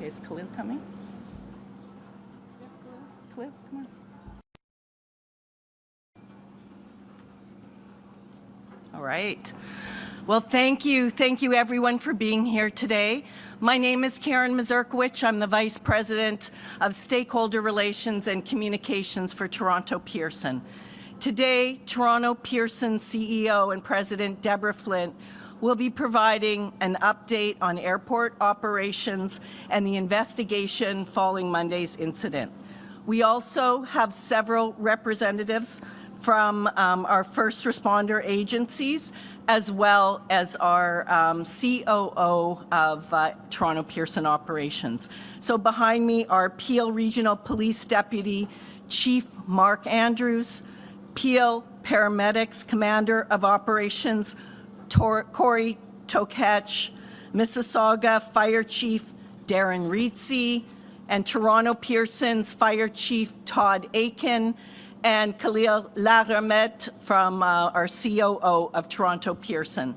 Okay, is Khalil coming? Khalil, come on. All right. Well, thank you. Thank you, everyone, for being here today. My name is Karen Mazurkiewicz. I'm the Vice President of Stakeholder Relations and Communications for Toronto Pearson. Today, Toronto Pearson CEO and President Deborah Flint will be providing an update on airport operations and the investigation following Monday's incident. We also have several representatives from our first responder agencies, as well as our COO of Toronto Pearson Operations. So behind me are Peel Regional Police Deputy Chief Mark Andrews, Peel Paramedics Commander of Operations Corey Toketch, Mississauga Fire Chief Darren Reetsey, and Toronto Pearson's Fire Chief Todd Aiken, and Khalil Laramet from our COO of Toronto Pearson.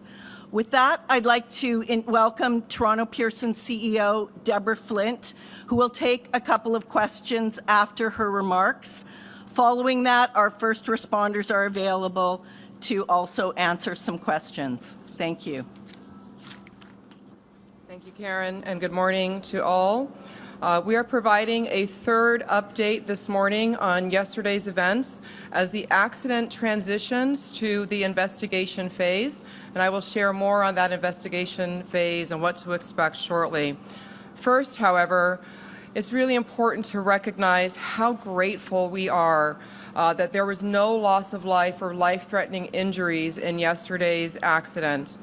With that, I'd like to welcome Toronto Pearson CEO Deborah Flint, who will take a couple of questions after her remarks. Following that, our first responders are available to also answer some questions. Thank you. Thank you, Karen, and good morning to all. We are providing a third update this morning on yesterday's events as the accident transitions to the investigation phase, and I will share more on that investigation phase and what to expect shortly. First, however, it's really important to recognize how grateful we are that there was no loss of life or life-threatening injuries in yesterday's accident.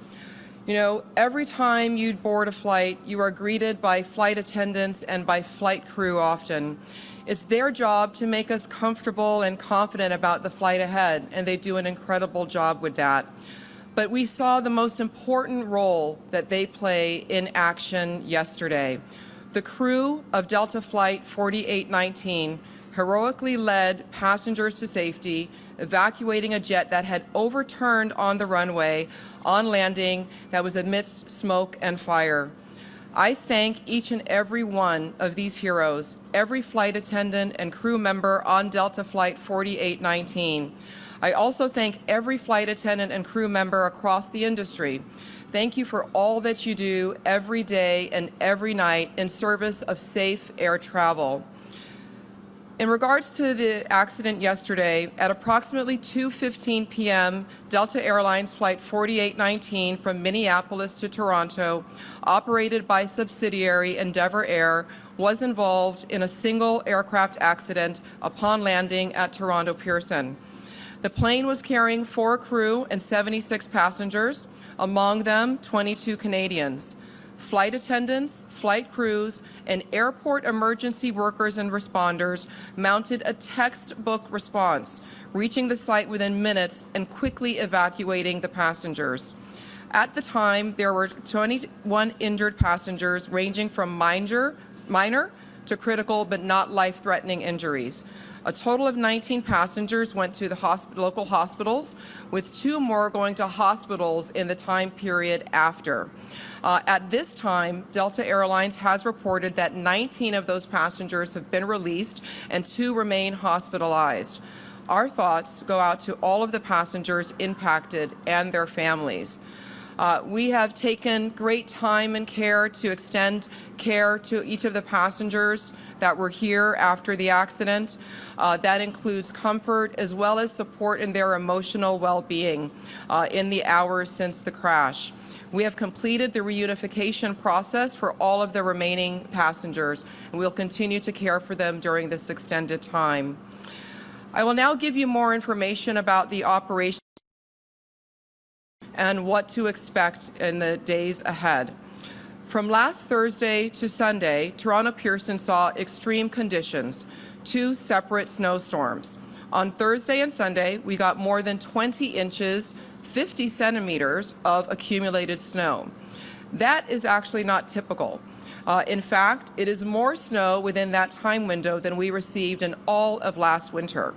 You know, every time you board a flight, you are greeted by flight attendants and by flight crew often. It's their job to make us comfortable and confident about the flight ahead, and they do an incredible job with that. But we saw the most important role that they play in action yesterday. The crew of Delta Flight 4819 heroically led passengers to safety, evacuating a jet that had overturned on the runway on landing that was amidst smoke and fire. I thank each and every one of these heroes, every flight attendant and crew member on Delta Flight 4819. I also thank every flight attendant and crew member across the industry. Thank you for all that you do every day and every night in service of safe air travel. In regards to the accident yesterday, at approximately 2:15 p.m., Delta Airlines Flight 4819 from Minneapolis to Toronto, operated by subsidiary Endeavour Air, was involved in a single aircraft accident upon landing at Toronto Pearson. The plane was carrying 4 crew and 76 passengers, among them 22 Canadians. Flight attendants, flight crews, and airport emergency workers and responders mounted a textbook response, reaching the site within minutes and quickly evacuating the passengers. At the time, there were 21 injured passengers, ranging from minor to critical but not life-threatening injuries. A total of 19 passengers went to the local hospitals, with 2 more going to hospitals in the time period after. At this time, Delta Airlines has reported that 19 of those passengers have been released and 2 remain hospitalized. Our thoughts go out to all of the passengers impacted and their families. We have taken great time and care to extend care to each of the passengers that were here after the accident. That includes comfort as well as support in their emotional well-being in the hours since the crash. We have completed the reunification process for all of the remaining passengers, and we'll continue to care for them during this extended time. I will now give you more information about the operation and what to expect in the days ahead. From last Thursday to Sunday, Toronto Pearson saw extreme conditions, 2 separate snowstorms. On Thursday and Sunday, we got more than 20 inches, 50 centimeters of accumulated snow. That is actually not typical. In fact, it is more snow within that time window than we received in all of last winter.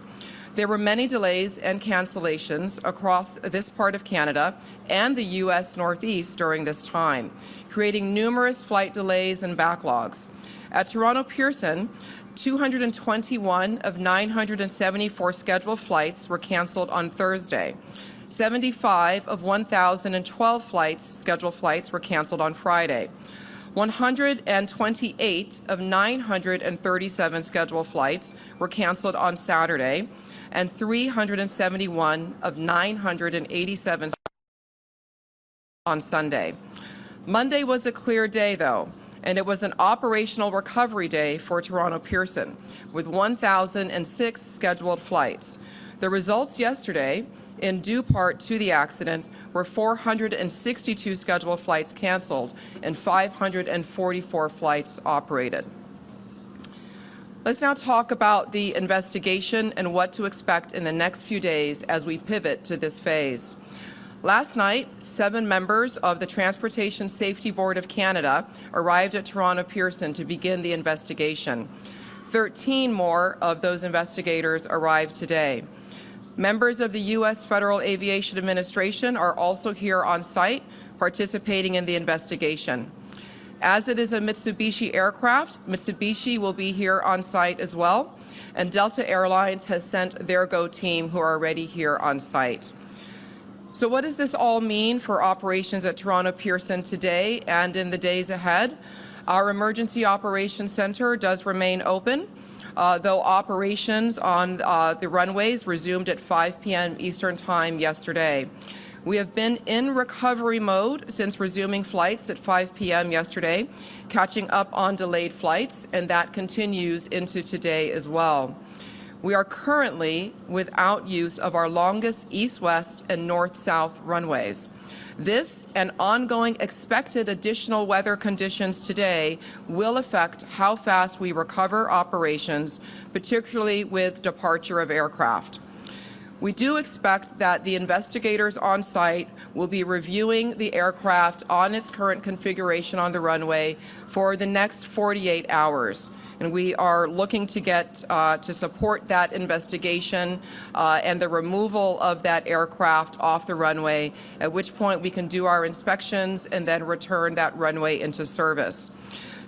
There were many delays and cancellations across this part of Canada and the U.S. Northeast during this time, creating numerous flight delays and backlogs. At Toronto Pearson, 221 of 974 scheduled flights were canceled on Thursday. 75 of 1,012 scheduled flights were canceled on Friday. 128 of 937 scheduled flights were canceled on Saturday, and 371 of 987 on Sunday. Monday was a clear day, though, and it was an operational recovery day for Toronto Pearson, with 1,006 scheduled flights. The results yesterday, in due part to the accident, were 462 scheduled flights canceled and 544 flights operated. Let's now talk about the investigation and what to expect in the next few days as we pivot to this phase. Last night, 7 members of the Transportation Safety Board of Canada arrived at Toronto Pearson to begin the investigation. 13 more of those investigators arrived today. Members of the U.S. Federal Aviation Administration are also here on site, participating in the investigation. As it is a Mitsubishi aircraft, Mitsubishi will be here on site as well, and Delta Airlines has sent their GO team who are already here on site. So what does this all mean for operations at Toronto Pearson today and in the days ahead? Our Emergency Operations Center does remain open, though operations on the runways resumed at 5 p.m. Eastern Time yesterday. We have been in recovery mode since resuming flights at 5 p.m. yesterday, catching up on delayed flights, and that continues into today as well. We are currently without use of our longest east-west and north-south runways. This and ongoing expected additional weather conditions today will affect how fast we recover operations, particularly with departure of aircraft. We do expect that the investigators on site will be reviewing the aircraft on its current configuration on the runway for the next 48 hours. And we are looking to get to support that investigation and the removal of that aircraft off the runway, at which point we can do our inspections and then return that runway into service.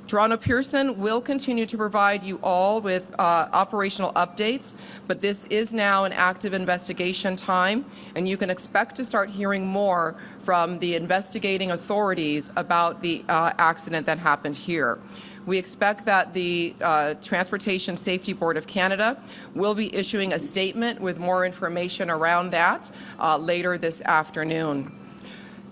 Toronto Pearson will continue to provide you all with operational updates, but this is now an active investigation time, and you can expect to start hearing more from the investigating authorities about the accident that happened here. We expect that the Transportation Safety Board of Canada will be issuing a statement with more information around that later this afternoon.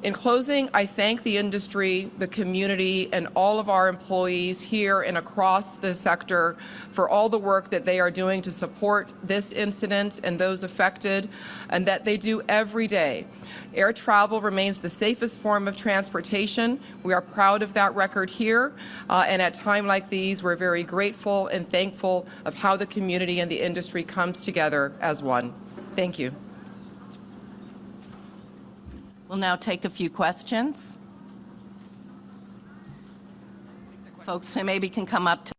In closing, I thank the industry, the community, and all of our employees here and across the sector for all the work that they are doing to support this incident and those affected, and that they do every day. Air travel remains the safest form of transportation. We are proud of that record here, and at times like these, we're very grateful and thankful of how the community and the industry comes together as one. Thank you. We'll now take a few questions. Folks who maybe can come up to.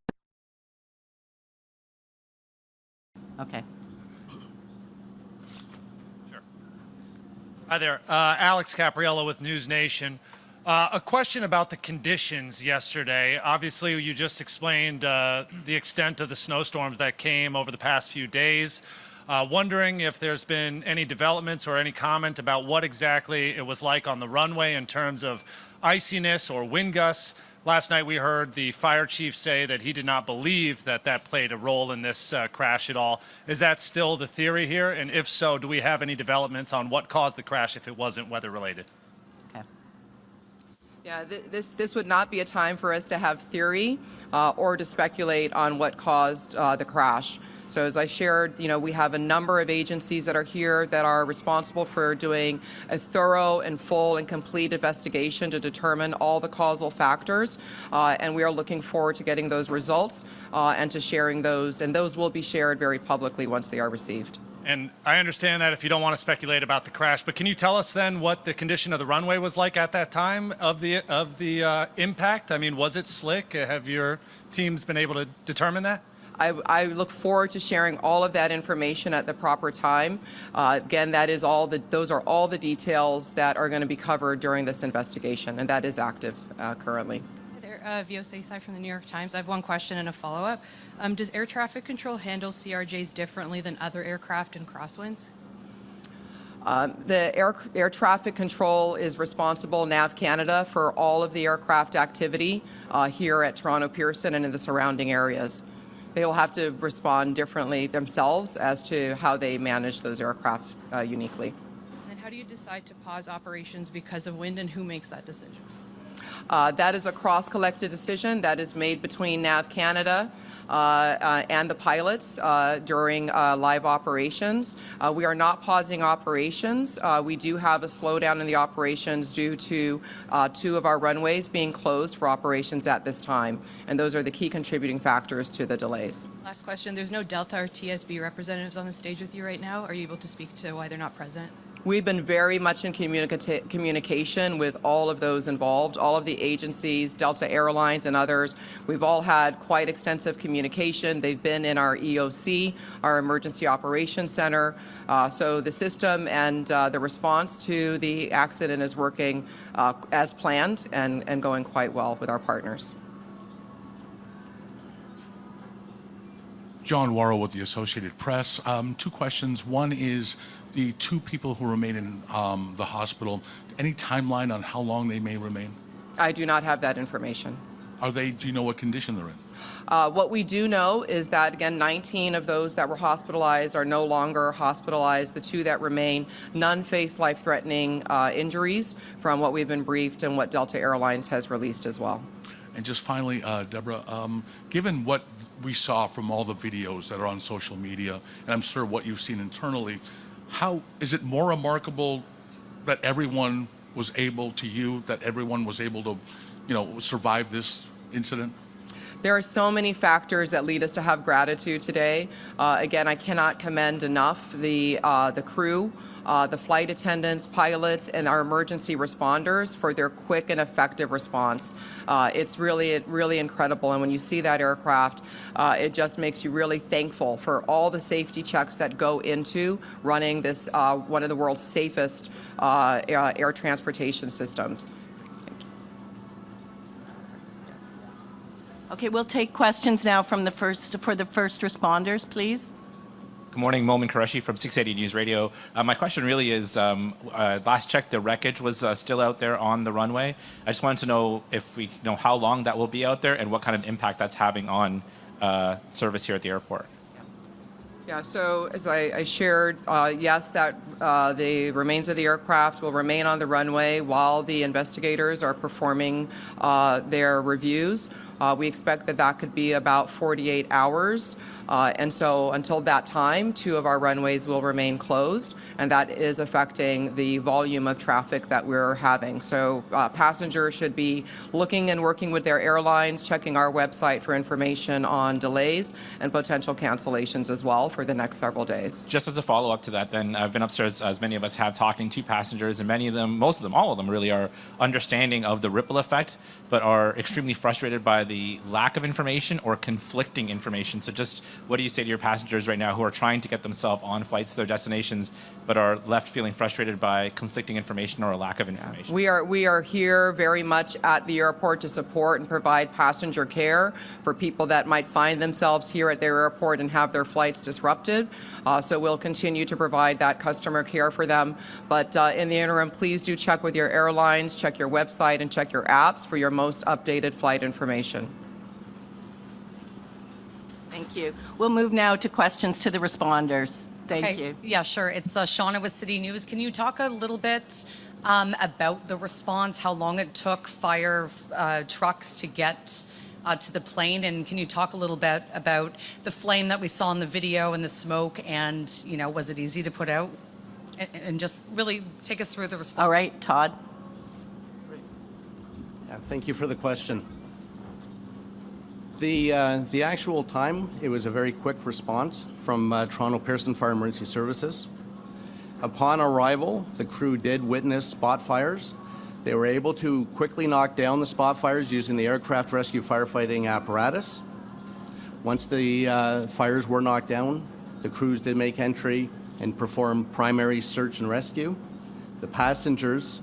Okay. Sure. Hi there. Alex Capriello with News Nation. A question about the conditions yesterday. Obviously, you just explained the extent of the snowstorms that came over the past few days. Wondering if there's been any developments or any comment about what exactly it was like on the runway in terms of iciness or wind gusts. Last night we heard the fire chief say that he did not believe that that played a role in this crash at all. Is that still the theory here? And if so, do we have any developments on what caused the crash if it wasn't weather related? Okay. Yeah, this would not be a time for us to have theory or to speculate on what caused the crash. So as I shared, we have a number of agencies that are here that are responsible for doing a thorough and full and complete investigation to determine all the causal factors, and we are looking forward to getting those results and to sharing those, and those will be shared very publicly once they are received. And I understand that if you don't want to speculate about the crash, but can you tell us then what the condition of the runway was like at that time of the impact? I mean, was it slick? Have your teams been able to determine that? I look forward to sharing all of that information at the proper time. Again, those are all the details that are going to be covered during this investigation, and that is active currently. Hi there, Vio Saisai from the New York Times. I have one question and a follow-up. Does air traffic control handle CRJs differently than other aircraft in crosswinds? The air traffic control is responsible, NAV Canada, for all of the aircraft activity here at Toronto Pearson and in the surrounding areas. They will have to respond differently themselves as to how they manage those aircraft uniquely. And then how do you decide to pause operations because of wind, and who makes that decision? That is a cross-collected decision that is made between NAV Canada and the pilots during live operations. We are not pausing operations. We do have a slowdown in the operations due to 2 of our runways being closed for operations at this time, and those are the key contributing factors to the delays. Last question. There's no Delta or TSB representatives on the stage with you right now. Are you able to speak to why they're not present? We've been very much in communication with all of those involved, all of the agencies, Delta Airlines and others. We've all had quite extensive communication. They've been in our EOC, our Emergency Operations Center. So the system and the response to the accident is working as planned and going quite well with our partners. John Worrell with the Associated Press. 2 questions. One is the 2 people who remain in the hospital. Any timeline on how long they may remain? I do not have that information. Do you know what condition they're in? What we do know is that, again, 19 of those that were hospitalized are no longer hospitalized. The 2 that remain, none face life-threatening injuries from what we've been briefed and what Delta Airlines has released as well. And just finally, Deborah, given what we saw from all the videos that are on social media, and I'm sure what you've seen internally, how is it more remarkable that everyone was able to, survive this incident? There are so many factors that lead us to have gratitude today. Again, I cannot commend enough the crew, the flight attendants, pilots, and our emergency responders for their quick and effective response. It's really incredible, and when you see that aircraft, it just makes you really thankful for all the safety checks that go into running this one of the world's safest air transportation systems. Okay, we'll take questions now from the first responders, please. Good morning, Momin Qureshi from 680 News Radio. My question really is, last check, the wreckage was still out there on the runway. I just wanted to know if we know how long that will be out there and what kind of impact that's having on service here at the airport. Yeah, so as I shared, yes, that the remains of the aircraft will remain on the runway while the investigators are performing their reviews. We expect that could be about 48 hours. And so until that time, 2 of our runways will remain closed, and that is affecting the volume of traffic that we're having. So passengers should be looking and working with their airlines, checking our website for information on delays and potential cancellations as well for the next several days. Just as a follow-up to that, then, I've been upstairs, as many of us have, talking to passengers, and many of them, most of them, all of them really are understanding of the ripple effect, but are extremely frustrated by the lack of information or conflicting information. So just what do you say to your passengers right now who are trying to get themselves on flights to their destinations but are left feeling frustrated by conflicting information or a lack of information? We are here very much at the airport to support and provide passenger care for people that might find themselves here at their airport and have their flights disrupted. So we'll continue to provide that customer care for them. But in the interim, please do check with your airlines, check your website, and check your apps for your most updated flight information. Thank you. We'll move now to questions to the responders. Thank you. Yeah, sure. It's Shauna with City News. Can you talk a little bit about the response, how long it took fire trucks to get to the plane, and can you talk a little bit about the flame that we saw in the video and the smoke, and was it easy to put out? And just really take us through the response. All right, Todd. Yeah, thank you for the question. The actual time, it was a very quick response from Toronto Pearson Fire Emergency Services. Upon arrival, the crew did witness spot fires. They were able to quickly knock down the spot fires using the aircraft rescue firefighting apparatus. Once the fires were knocked down, the crews did make entry and perform primary search and rescue. The passengers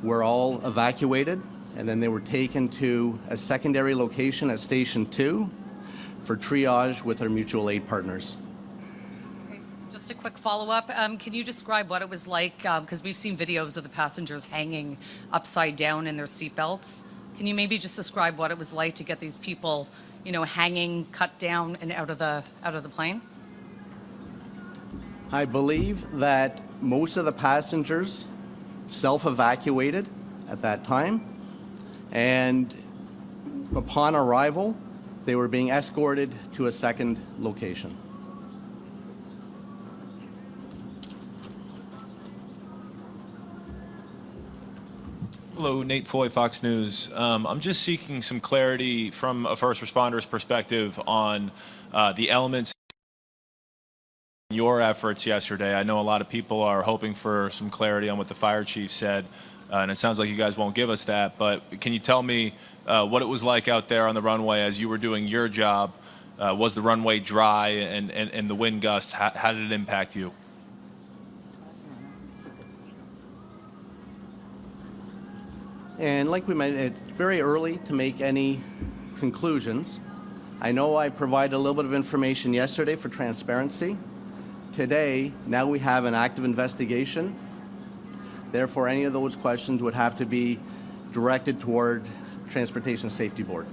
were all evacuated, and then they were taken to a secondary location at Station 2 for triage with our mutual aid partners. Just a quick follow-up. Can you describe what it was like? Because we've seen videos of the passengers hanging upside down in their seatbelts. Can you maybe just describe what it was like to get these people, you know, hanging, cut down, and out of the plane? I believe that most of the passengers self-evacuated at that time, and upon arrival, they were being escorted to a second location. Hello, Nate Foy, Fox News. I'm just seeking some clarity from a first responder's perspective on the elements in your efforts yesterday. I know a lot of people are hoping for some clarity on what the fire chief said, and it sounds like you guys won't give us that, but can you tell me what it was like out there on the runway as you were doing your job? Was the runway dry, and the wind gust, how did it impact you? And like we mentioned, it's very early to make any conclusions. I know I provided a little bit of information yesterday for transparency. Today, now we have an active investigation. Therefore, any of those questions would have to be directed toward Transportation Safety Board.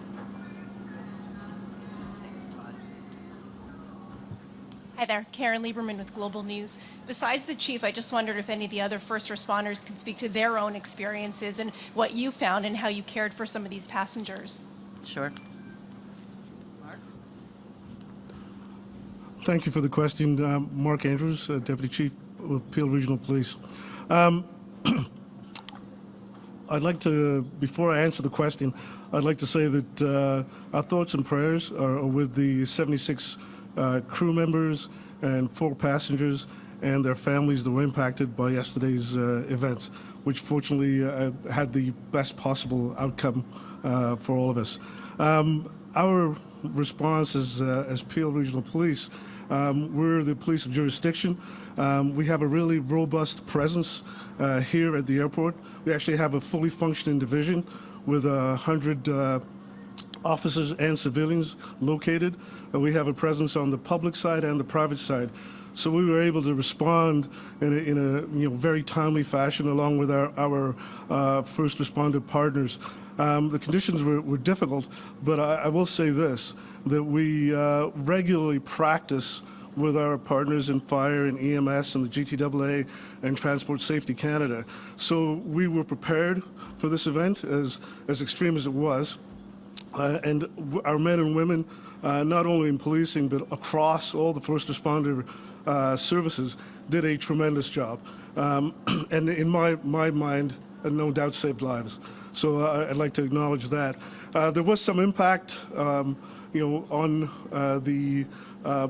Hi there, Karen Lieberman with Global News. Besides the chief, I just wondered if any of the other first responders could speak to their own experiences and what you found and how you cared for some of these passengers. Sure. Thank you for the question. Mark Andrews, Deputy Chief with Peel Regional Police. I'd like to, before I answer the question, I'd like to say that our thoughts and prayers are with the 76 crew members and 4 passengers and their families that were impacted by yesterday's events, which fortunately had the best possible outcome for all of us. Our response as Peel Regional Police, we're the police of jurisdiction. We have a really robust presence here at the airport. We actually have a fully functioning division with 100 officers and civilians located. We have a presence on the public side and the private side. So we were able to respond in a very timely fashion along with our first responder partners. The conditions were difficult, but I will say this, that we regularly practice with our partners in fire and EMS and the GTAA and Transport Safety Canada. So we were prepared for this event, as extreme as it was. And our men and women, not only in policing, but across all the first responder services, did a tremendous job. And in my mind, no doubt saved lives. So I'd like to acknowledge that. There was some impact, on the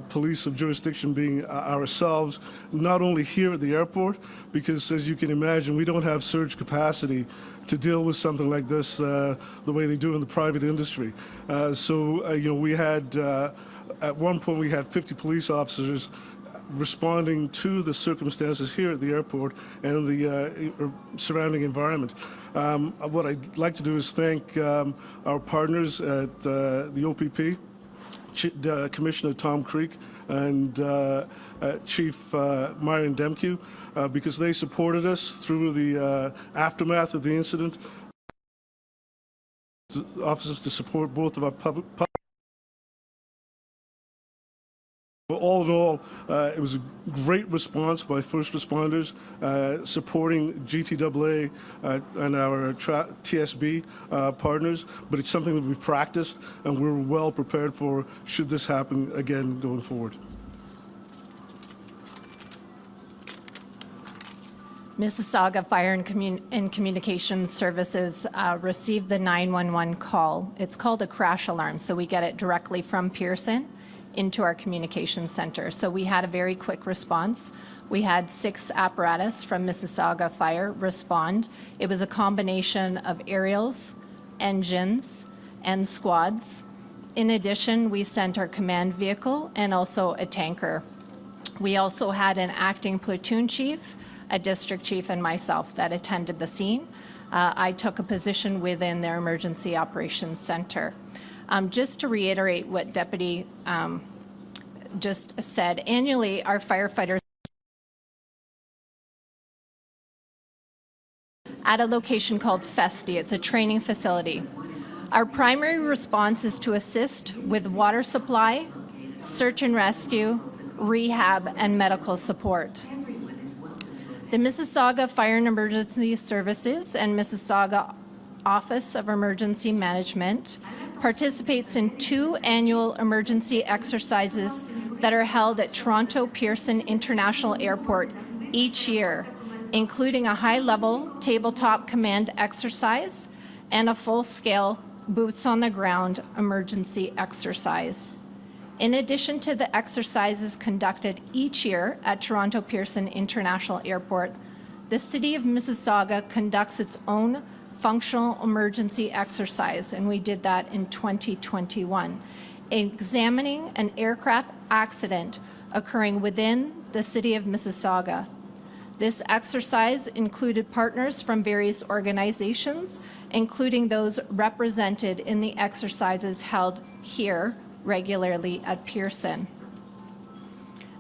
police of jurisdiction being ourselves, not only here at the airport, because as you can imagine, we don't have surge capacity to deal with something like this the way they do in the private industry. We had, at one point we had 50 police officers responding to the circumstances here at the airport and the surrounding environment. What I'd like to do is thank our partners at the OPP, Commissioner Tom Creek and Chief Marion Demke, because they supported us through the aftermath of the incident. Officers to support both of our public. All in all, it was a great response by first responders, supporting GTAA and our TSB partners, but it's something that we've practiced and we're well prepared for should this happen again going forward. Mississauga Fire and Communications Services received the 911 call. It's called a crash alarm, so we get it directly from Pearson into our communications center. So we had a very quick response. We had 6 apparatus from Mississauga Fire respond. It was a combination of aerials, engines, and squads. In addition, we sent our command vehicle and also a tanker. We also had an acting platoon chief, a district chief, and myself that attended the scene. I took a position within their emergency operations center. Just to reiterate what Deputy just said, annually our firefighters at a location called Festi. It's a training facility. Our primary response is to assist with water supply, search and rescue, rehab, and medical support. The Mississauga Fire and Emergency Services and Mississauga Office of Emergency Management participates in 2 annual emergency exercises that are held at Toronto Pearson International Airport each year, including a high-level tabletop command exercise and a full-scale boots-on-the-ground emergency exercise. In addition to the exercises conducted each year at Toronto Pearson International Airport, the City of Mississauga conducts its own functional emergency exercise, and we did that in 2021, examining an aircraft accident occurring within the City of Mississauga. This exercise included partners from various organizations, including those represented in the exercises held here regularly at Pearson.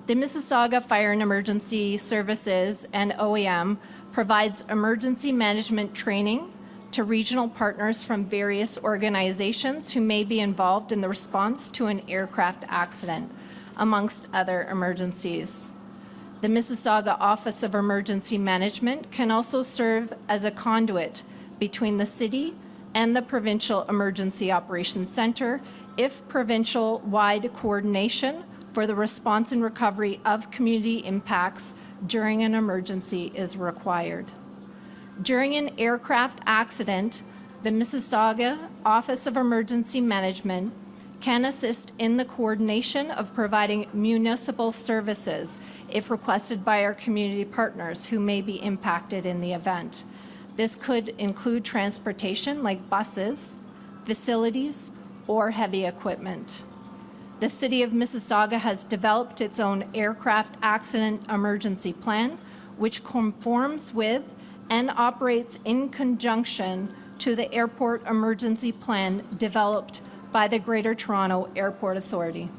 The Mississauga Fire and Emergency Services and OEM provides emergency management training to regional partners from various organizations who may be involved in the response to an aircraft accident, amongst other emergencies. The Mississauga Office of Emergency Management can also serve as a conduit between the city and the Provincial Emergency Operations Centre if provincial-wide coordination for the response and recovery of community impacts during an emergency is required. During an aircraft accident, the Mississauga Office of Emergency Management can assist in the coordination of providing municipal services if requested by our community partners who may be impacted in the event. This could include transportation like buses, facilities, or heavy equipment. The City of Mississauga has developed its own aircraft accident emergency plan, which conforms with and operates in conjunction to the airport emergency plan developed by the Greater Toronto Airport Authority.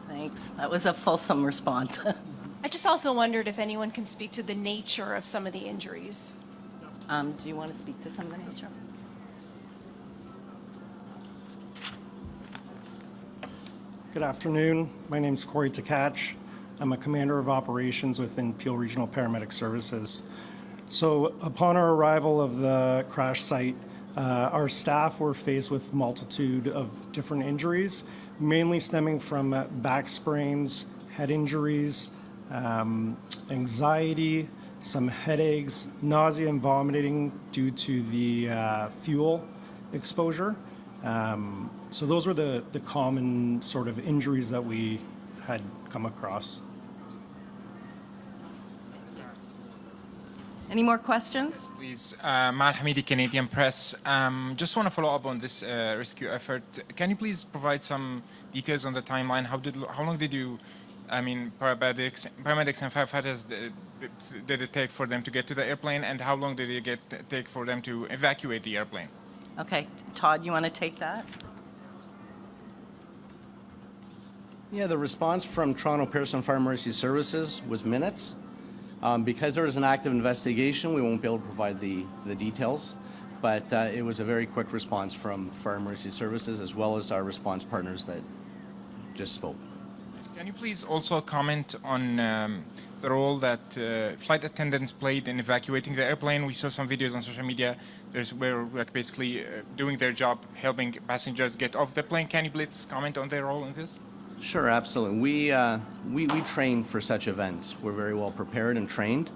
Thanks. That was a fulsome response. I just also wondered if anyone can speak to the nature of some of the injuries. Do you want to speak to some of the nature? Good afternoon. My name is Corey Takach. I'm a commander of operations within Peel Regional Paramedic Services. So upon our arrival of the crash site, our staff were faced with a multitude of different injuries, mainly stemming from back sprains, head injuries, anxiety, some headaches, nausea and vomiting due to the fuel exposure. So those were the common sort of injuries that we had come across. Any more questions? Please, Mal Hamidi, Canadian Press. Just want to follow up on this rescue effort. Can you please provide some details on the timeline? How long did you, I mean, paramedics and firefighters did it take for them to get to the airplane, and how long did it take for them to evacuate the airplane? Okay, Todd, you want to take that? Yeah, the response from Toronto Pearson Fire Emergency Services was minutes. Because there is an active investigation, we won't be able to provide the details, but it was a very quick response from Fire Emergency Services as well as our response partners that just spoke. Can you please also comment on the role that flight attendants played in evacuating the airplane? We saw some videos on social media where like basically doing their job, helping passengers get off the plane. Can you please comment on their role in this? Sure, absolutely. We train for such events. We're very well prepared and trained,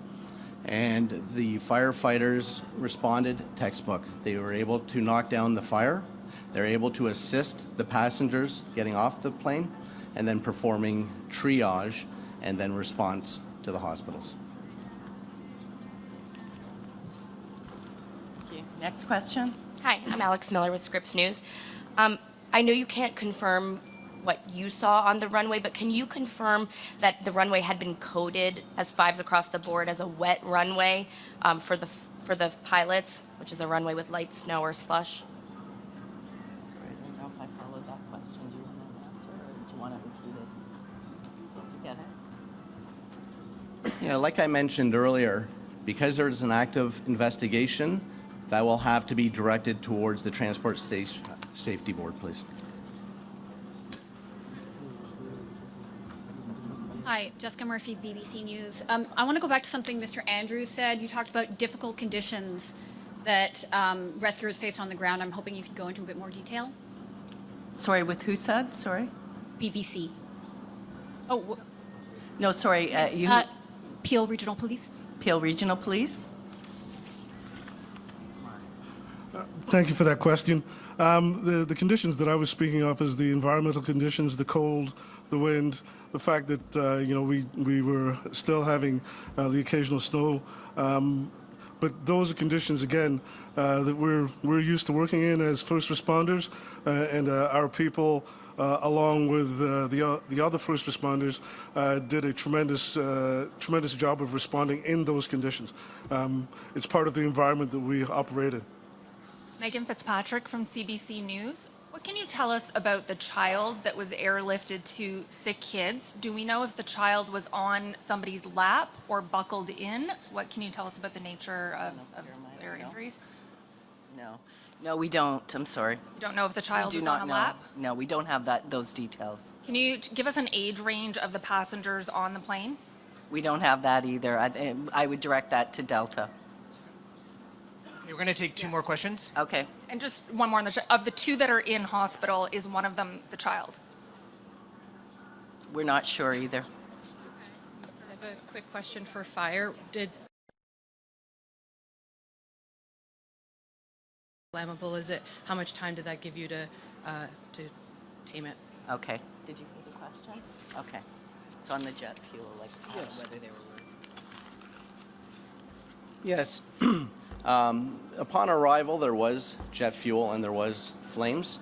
and the firefighters responded textbook. They were able to knock down the fire. They're able to assist the passengers getting off the plane, and then performing triage and then response to the hospitals. Thank you. Next question. Hi, I'm Alex Miller with Scripps News. I know you can't confirm what you saw on the runway, but can you confirm that the runway had been coded as fives across the board as a wet runway for the pilots, which is a runway with light snow or slush? Sorry, I don't know if I followed that question. Do you want an answer or do you want to repeat it? Did you get it? Yeah, like I mentioned earlier, because there's an active investigation, that will have to be directed towards the Transport Safety Board, please. Hi, Jessica Murphy, BBC News. I want to go back to something Mr. Andrews said. You talked about difficult conditions that rescuers faced on the ground. I'm hoping you could go into a bit more detail. Sorry, with who said? Sorry? BBC. Oh, No, sorry. Peel Regional Police. Peel Regional Police? Thank you for that question. The conditions that I was speaking of is the environmental conditions, the cold, the wind, the fact that we were still having the occasional snow. But those are conditions, again, that we're used to working in as first responders, and our people, along with the other first responders, did a tremendous job of responding in those conditions. It's part of the environment that we operate in. Megan Fitzpatrick from CBC News. What can you tell us about the child that was airlifted to sick kids? Do we know if the child was on somebody's lap or buckled in? What can you tell us about the nature of their injuries? No, we don't. I'm sorry. You don't know if the child We do was not on a know. lap? No, we don't have those details. Can you give us an age range of the passengers on the plane? We don't have that either. I would direct that to Delta. We're going to take two more questions. Okay. And just one more on of the two that are in hospital, is one of them the child? We're not sure either. I have a quick question for fire. Flammable is it? How much time did that give you to tame it? Okay. Did you hear the question? Okay. It's on the jet fuel, like whether they were. Yes. Upon arrival, there was jet fuel and there was flames.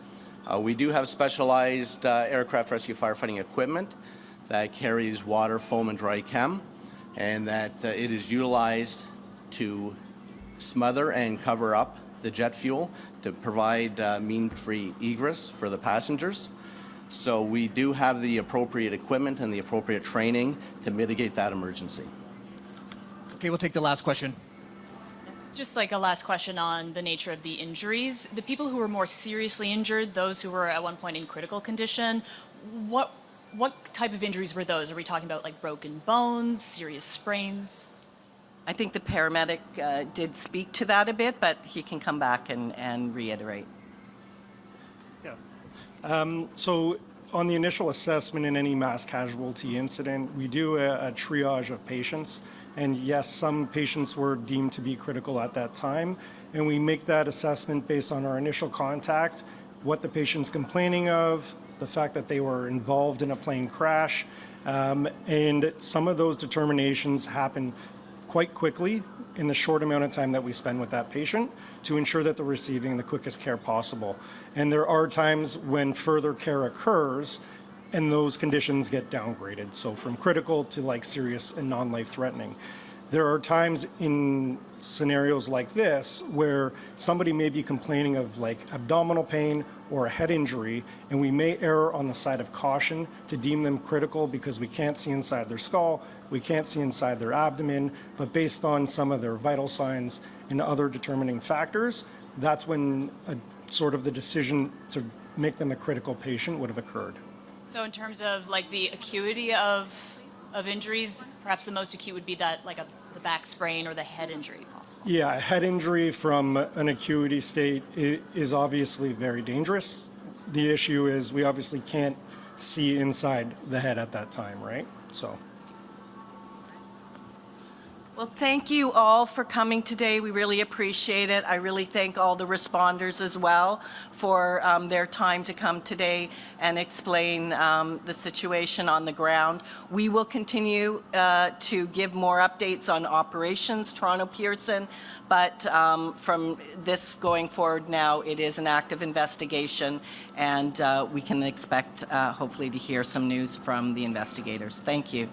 We do have specialized aircraft rescue firefighting equipment that carries water, foam, and dry chem, and that it is utilized to smother and cover up the jet fuel to provide mean-free egress for the passengers. So we do have the appropriate equipment and the appropriate training to mitigate that emergency. Okay, we'll take the last question. Just like a last question on the nature of the injuries. The people who were more seriously injured, those who were at one point in critical condition, what type of injuries were those? Are we talking about like broken bones, serious sprains? I think the paramedic did speak to that a bit, but he can come back and reiterate. Yeah. So on the initial assessment in any mass casualty incident, we do a triage of patients. And yes, some patients were deemed to be critical at that time. And we make that assessment based on our initial contact, what the patient's complaining of, the fact that they were involved in a plane crash. And some of those determinations happen quite quickly in the short amount of time that we spend with that patient to ensure that they're receiving the quickest care possible. And there are times when further care occurs and those conditions get downgraded. So from critical to like serious and non-life threatening. There are times in scenarios like this where somebody may be complaining of like abdominal pain or a head injury, and we may err on the side of caution to deem them critical because we can't see inside their skull, we can't see inside their abdomen, but based on some of their vital signs and other determining factors, that's when sort of the decision to make them a critical patient would have occurred. So in terms of like the acuity of injuries, perhaps the most acute would be that like the back sprain or the head injury possible. Yeah, a head injury from an acuity state is obviously very dangerous. The issue is we obviously can't see inside the head at that time, right? So. Well, thank you all for coming today. We really appreciate it. I really thank all the responders as well for their time to come today and explain the situation on the ground. We will continue to give more updates on operations, Toronto Pearson, but from this going forward now, it is an active investigation, and we can expect hopefully to hear some news from the investigators. Thank you.